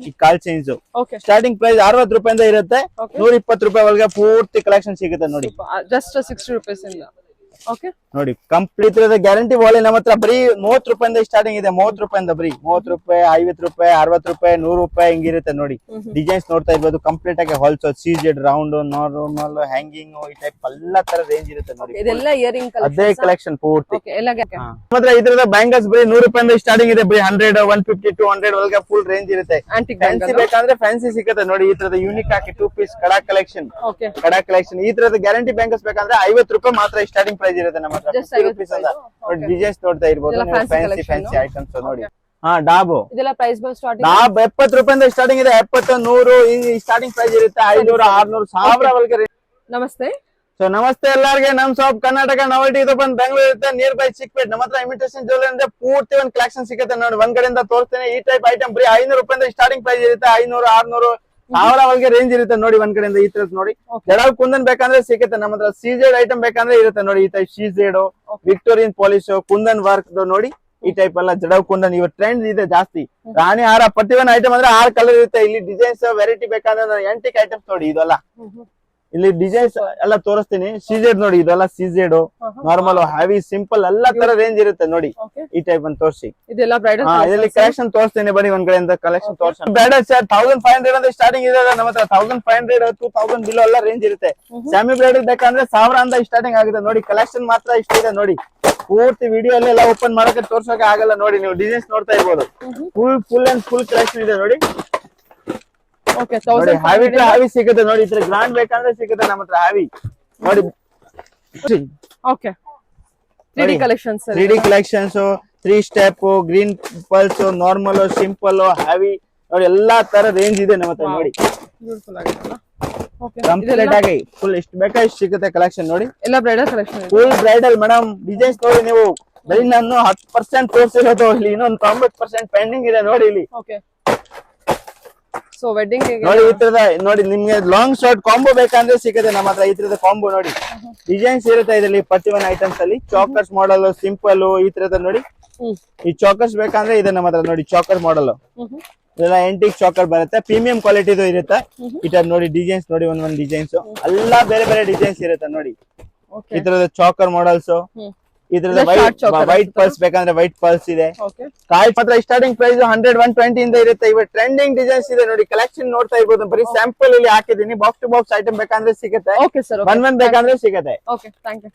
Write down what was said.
ಈ ಕಾಲ್ change okay starting price 60 ರೂಪಾಯಿಂದ ಇರುತ್ತೆ. 120 ರೂಪಾಯಿ ಒಳಗೆ ಪೂರ್ತಿ ಕಲೆಕ್ಷನ್ ಸಿಗುತ್ತೆ ನೋಡಿ. ಜಸ್ಟ್ 60 ರೂಪೀಸ್ ಇಂದ. ಓಕೆ ನೋಡಿ ಕಂಪ್ಲೀಟ್ ಗ್ಯಾರಂಟಿ ವಾಲೆ ನಮ್ಮ ಹತ್ರ ಬರೀ 30 ರೂಪಾಯಿಂದ ಸ್ಟಾರ್ಟಿಂಗ್ ಇದೆ. 30 ರೂಪಾಯಿಂದ ಬರೀ 30 ರೂಪಾಯಿ, 50 ರೂಪಾಯಿ, 60 ರೂಪಾಯಿ, 100 ರೂಪಾಯಿ ಹಿಂಗಿರುತ್ತೆ ನೋಡಿ. ಡಿಸೈನ್ಸ್ ನೋಡ್ತಾ ಇರ್ಬೋದು ಕಂಪ್ಲೀಟ್ ಆಗಿ ಹಾಲ್ಸ್ ಸೀಜೆಡ್ ರೌಂಡ್ ನಾರ್ಮಲ್ ಹ್ಯಾಂಗಿಂಗ್ ಈ ಟೈಪ್ ಎಲ್ಲಾ ತರ ರೇಂಜ್ ಇರುತ್ತೆ ನೋಡಿ. ಇದೆಲ್ಲ ಇಯರಿಂಗ್ ಅದೇ ಕಲೆಕ್ಷನ್ ಪೂರ್ತಿ. ಓಕೆ ಎಲ್ಲ ಮಾತ್ರ ಇದ್ರದ ಬ್ಯಾಂಗಲ್ಸ್ ಬರೀ 100 ರೂಪಾಯಿಂದ ಸ್ಟಾರ್ಟಿಂಗ್ ಇದೆ. ಬರೀ 100, 150, 200 ಒಳಗೆ ಫುಲ್ ರೇಂಜ್ ಇರುತ್ತೆ. ಫ್ಯಾನ್ಸಿ ಬೇಕಂದ್ರೆ ಫ್ಯಾನ್ಸಿ ಸಿಗುತ್ತೆ ನೋಡಿ. ಈ ತರದ ಯೂನಿಕ್ ಆಗಿ 2 ಪೀಸ್ ಕಡಾ ಕಲೆಕ್ಷನ್. ಓಕೆ ಕಡಾ ಕಲೆಕ್ಷನ್ ಈ ತರದ ಗ್ಯಾರಂಟಿ ಬ್ಯಾಂಗಲ್ಸ್ ಬೇಕಂದ್ರೆ 50 ರೂಪಾಯಿ ಮಾತ್ರ ಸ್ಟಾರ್ಟಿಂಗ್ ಪ್ರೈಸ್ ಇರುತ್ತೆ ನಮ್ಮ ಹತ್ರ. 50 ರೂಪೀಸ್ ಅಂತ ಡಿಸೈನ್ಸ್ ನೋಡ್ತಾ ಇರ್ಬೋದು. ಫ್ಯಾನ್ಸಿ ಫ್ಯಾನ್ಸಿ ಐಟಮ್ಸ್ ನೋಡಿ. ಡಾಬು ಇದೆಲ್ಲ ಪ್ರೈಸ್ ಸ್ಟಾರ್ಟಿಂಗ್ ಡಾಬ್ 70 ರೂಪಾಯಿಂದ ಸ್ಟಾರ್ಟಿಂಗ್ ಇದೆ. 70, 100 ಈ ಸ್ಟಾರ್ಟಿಂಗ್ ಪ್ರೈಸ್ ಇರುತ್ತೆ. 500, 600, 1000 ಒಳಗೆ. ನಮಸ್ತೆ. ಸೊ ನಮಸ್ತೆ ಎಲ್ಲರಿಗೆ. ನಮ್ ಶಾಪ್ ಕರ್ನಾಟಕ ನಾವೆಲ್ಟಿ ಇದು ಬಂದು ಬೆಂಗಳೂರು ಇರುತ್ತೆ. Near by Chickpet. ನಮ್ಮ ಹತ್ರ ಇಮಿಟೇಷನ್ ಜ್ಯುವೆಲರಿ ಅಂದ್ರೆ ಪೂರ್ತಿ ಒಂದು ಕಲೆಕ್ಷನ್ ಸಿಗುತ್ತೆ ನೋಡಿ. ಒಂದ್ ಕಡೆಯಿಂದ ತೋರಿಸ್ತೇನೆ. ಈ ಟೈಪ್ ಐಟಮ್ ಬರೀ 500 ರೂಪಾಯಿಂದ ಸ್ಟಾರ್ಟಿಂಗ್ ಪ್ರೈಸ್ ಇರುತ್ತೆ. 500, 600, 1000 ಒಳಗೆ ರೇಂಜ್ ಇರುತ್ತೆ ನೋಡಿ. ಒಂದ್ ಕಡೆಯಿಂದ ಈ ತರ ನೋಡಿ. ಜಡಾವ್ ಕುಂದನ್ ಬೇಕಂದ್ರೆ ಸಿಗುತ್ತೆ ನಮ್ಮ ಹತ್ರ. ಸೀಜೆಡ್ ಐಟಮ್ ಬೇಕಂದ್ರೆ ಇರುತ್ತೆ ನೋಡಿ. ಈ type CZ, Victorian polish, kundan work ನೋಡಿ. ಈ ಟೈಪ್ ಎಲ್ಲ ಜಡಾವ್ ಕುಂದನ್ ಇವ ಟ್ರೆಂಡ್ ಇದೆ ಜಾಸ್ತಿ. ರಾಣಿ ಹಾರ ಪ್ರತಿಯೊಂದು ಐಟಮ್ ಅಂದ್ರೆ 6 ಕಲರ್ ಇರುತ್ತೆ. ಇಲ್ಲಿ ಡಿಸೈನ್ಸ್ ವೆರೈಟಿ ಬೇಕಂದ್ರೆ ಎಂಟಿಕ್ ಐಟಮ್ಸ್ ನೋಡಿ. ಇದೆಲ್ಲ ಇಲ್ಲಿ ಡಿಸೈನ್ಸ್ ಎಲ್ಲ ತೋರಿಸ್ತೀನಿ. ಸೀಜೆಡ್ ನೋಡಿ. ಇದೆಲ್ಲ ಸೀಜೆಡ್ ನಾರ್ಮಲ್ ಹೆವಿ ಸಿಂಪಲ್ ಎಲ್ಲಾ ತರ ರೇಂಜ್ ಇರುತ್ತೆ ನೋಡಿ. ಈ ಟೈಪ್ ಅಂತ ತೋರಿಸಿ. ಇದೆಲ್ಲ ಬ್ರೈಡಲ್ ಇದರಲ್ಲಿ ಕಲೆಕ್ಷನ್ ತೋರಿಸ್ತೀನಿ ಬನ್ನಿ. ಒಂದ್ ಕಡೆಯಿಂದ ಕಲೆಕ್ಷನ್ ತೋರಿಸ್ತೀನಿ. ಬ್ರೈಡಲ್ ಸರ್ 1500 ಅಂತ ಸ್ಟಾರ್ಟಿಂಗ್ ಇದೆ ನಮ್ಮ ಹತ್ರ. 1500, 2000 ಬಿಲೋ ಎಲ್ಲ ರೇಂಜ್ ಇರುತ್ತೆ. ಸ್ಯಾಮಿ ಬ್ರೈಡಲ್ ಬೇಕಂದ್ರೆ 1000 ಅಂತ ಸ್ಟಾರ್ಟಿಂಗ್ ಆಗುತ್ತೆ ನೋಡಿ. ಕಲೆಕ್ಷನ್ ಮಾತ್ರ ಇಷ್ಟಿದೆ ನೋಡಿ. ಪೂರ್ತಿ ವಿಡಿಯೋ ಎಲ್ಲ ಓಪನ್ ಮಾಡಕ್ಕೆ ತೋರ್ಸೋಕೆ ಆಗಲ್ಲ ನೋಡಿ. ನೀವು ಡಿಸೈನ್ಸ್ ನೋಡ್ತಾ ಇರ್ಬೋದು. ಫುಲ್ ಅಂಡ್ ಫುಲ್ ಕಲೆಕ್ಷನ್ ಇದೆ ನೋಡಿ. ಓಕೆ ಹೆವಿ ಸಿಗುತ್ತೆ ನೋಡಿ. ಇದ್ರ ಗ್ರಾಂಡ್ ಬೇಕಂದ್ರೆ ಸಿಗುತ್ತೆ ನಮ್ಮ ಹತ್ರ ಹೆವಿ ನೋಡಿ. Okay 3D collections 3D collections 3 step, green pulse, normal, simple, heavy ನೋಡಿ. ಎಲ್ಲಾ ತರ ರೇಂಜ್ ಇದೆ ನಮ್ಮ ಹತ್ರ ನೋಡಿ. ಬ್ಯೂಟಿಫುಲ್ ಆಗಿದೆಲ್ಲ. ಓಕೆ ಕಂಪ್ಲೀಟ್ ಆಗಿ ಫುಲ್ ಎಷ್ಟು ಬೇಕಾ ಇಷ್ಟು ಸಿಗುತ್ತೆ ಕಲೆಕ್ಷನ್ ನೋಡಿ. ಎಲ್ಲ ಬ್ರೈಡಲ್ ಕಲೆಕ್ಷನ್ ಇದೆ. Full bridal madam. ಡಿಸೈನ್ಸ್ ನೋಡಿ ನೀವು. ಬರೀ ನಾನು 10% ತೋರಿಸಿರೋದು. ಇಲ್ಲಿ ಇನ್ನೊಂದು 90% ಪೆಂಡಿಂಗ್ ಇದೆ ನೋಡಿ ಇಲ್ಲಿ. ಓಕೆ ಸೊ ವೆಡ್ಡಿಂಗ್ ನೋಡಿ. ಈ ತರದ ನೋಡಿ. ನಿಮ್ಗೆ ಲಾಂಗ್ ಶಾರ್ಟ್ ಕಾಂಬೋ ಬೇಕಂದ್ರೆ ಸಿಗುತ್ತೆ ನಮ್ಮ ಹತ್ರ. ಈ ತರದ ಕಾಂಬೋ ನೋಡಿ. ಡಿಸೈನ್ಸ್ ಇರುತ್ತೆ ಇದರಲ್ಲಿ ಪ್ರತಿಯೊಂದು ಐಟಮ್ಸ್ ಅಲ್ಲಿ. ಚಾಕರ್ಸ್ ಮಾಡಲ್, ಸಿಂಪಲ್ ಈ ತರದ ನೋಡಿ. ಈ ಚಾಕರ್ಸ್ ಬೇಕಂದ್ರೆ ಇದೆ ನಮ್ಮ ಹತ್ರ ನೋಡಿ. ಚಾಕರ್ ಮಾಡಲ್ ಇದೆಲ್ಲ ಎಂಟಿಕ್ ಚಾಕರ್ ಬರುತ್ತೆ. ಪ್ರೀಮಿಯಂ ಕ್ವಾಲಿಟಿದು ಇರುತ್ತೆ. ಈ ತರ ನೋಡಿ. ಡಿಸೈನ್ಸ್ ನೋಡಿ. ಒಂದೊಂದು ಡಿಸೈನ್ಸ್ ಎಲ್ಲಾ ಬೇರೆ ಬೇರೆ ಡಿಸೈನ್ಸ್ ಇರುತ್ತೆ ನೋಡಿ. ಈ ತರದ ಚಾಕರ್ ಮಾಡಲ್ಸ್. ಇದ್ರದ ವೈಟ್ ಪಲ್ಸ್ ಬೇಕಂದ್ರೆ ವೈಟ್ ಪಲ್ಸ್ ಇದೆ. ಕಾಯಿ ಮಾತ್ರ ಸ್ಟಾರ್ಟಿಂಗ್ ಪ್ರೈಸ್ 100, 120 ಇಂದ ಇರುತ್ತೆ. ಇವಾಗ ಟ್ರೆಂಡಿಂಗ್ ಡಿಸೈನ್ಸ್ ಇದೆ ನೋಡಿ. ಕಲೆಕ್ಷನ್ ನೋಡ್ತಾ ಇರ್ಬೋದು. ಬರೀ ಸ್ಯಾಂಪಲ್ ಇಲ್ಲಿ ಹಾಕಿದೀನಿ. ಬಾಕ್ಸ್ ಟು ಬಾಕ್ಸ್ ಐಟಮ್ ಬೇಕಂದ್ರೆ ಸಿಗುತ್ತೆ. Okay sir. ಒಂದ್ ಬೇಕಂದ್ರೆ ಸಿಗುತ್ತೆ. Okay thank you.